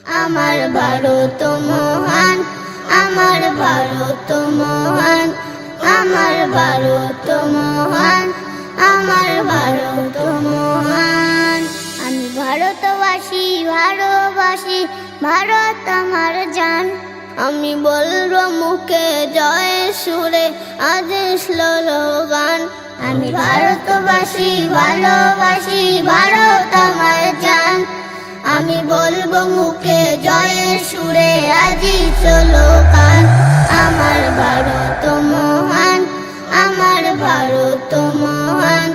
আমার ভারত মহান, আমার ভারত মহান, আমার ভারত মহান, আমার ভারত মহান। আমি ভারতবাসী, ভালোবাসি ভারত আমার জান। আমি বলবো মুখে জয় সুরে আজ স্লোগান। আমি ভারতবাসী, ভালোবাসি ভারত আমার জান। আমি বলবো মুখে জয়ের সুরে আজি স্লোগান। আমার ভারত মহান, আমার ভারত মহান,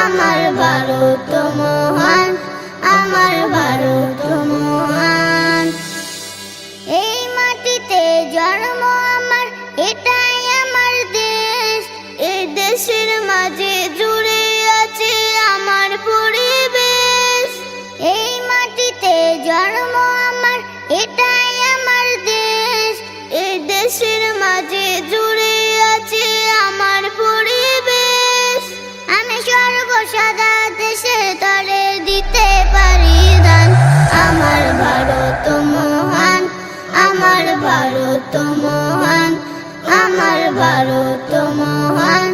আমার ভারত মহান, আমার ভারত মহান। এই মাটিতে জন্ম আমার, এটাই আমার দেশ। এই দেশের মাঝে জুড়ে আছে আমার পরিবেশ। এই মাটিতে জন্ম আমার, এটাই আমার দেশ। এই দেশের মাঝে জুড়ে আছে আমার পরিবেশ। আমি স্বর্গ সাদা দেশের তরে দিতে পারি দান। আমার ভারত মহান, আমার ভারত মহান, আমার ভারত মহান,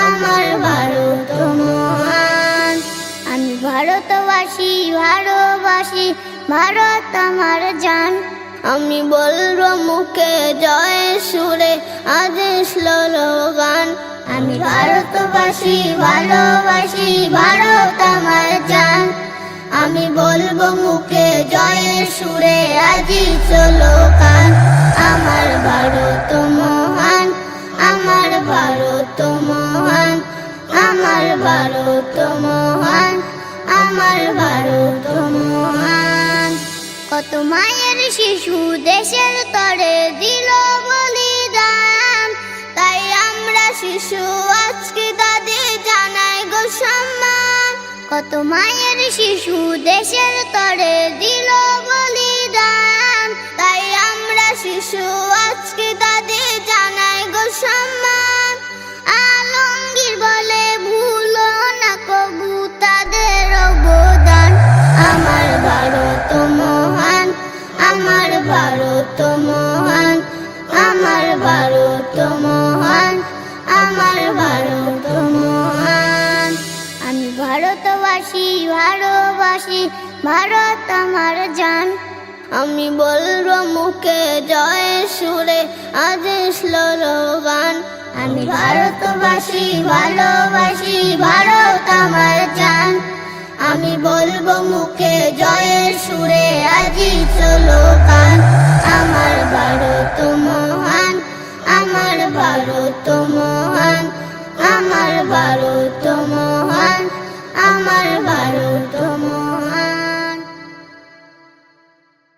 আমার ভারত মহান। আমি ভারতবাসী, ভালোবাসি ভারত আমার জান। আমি বলবো মুখে জয় সুরে আজ স্লোগান। আমি ভারতবাসী, ভালোবাসি ভারত আমার জান। আমি বলবো মুখে জয়ের সুরে আজি স্লোগান। আমার ভারত মহান, আমার ভারত মহান, আমার ভারত মহান, আমার ভারত মহান। কত মায়ের শিশু দেশের তরে দিল বলিদান। তাই আমরা শিশু আজকে তাদের জানাই গো সম্মান। কত মায়ের শিশু দেশের তরে দিল বলিদান। তাই আমরা শিশু আজকে তাদের জানাই গো সম্মান। আলমগীর বলে ভুলো না কবু তাদের অবদান। আমার ভারত মহান, আমার ভারত মহান, আমার ভারত মহান, আমার ভারত মহান। আমি ভারতবাসী, ভালোবাসি ভারত আমার জান। আমি বলবো মুখে জয় সুরে আজ স্লোগান। আমি ভারতবাসী, ভালোবাসি ভারত আমার জান। আমি বলবো মুখে জয়ের সুরে আজি স্লোগান। আমার ভারত মহান, আমার ভারত মহান, আমার ভারত মহান, আমার ভারত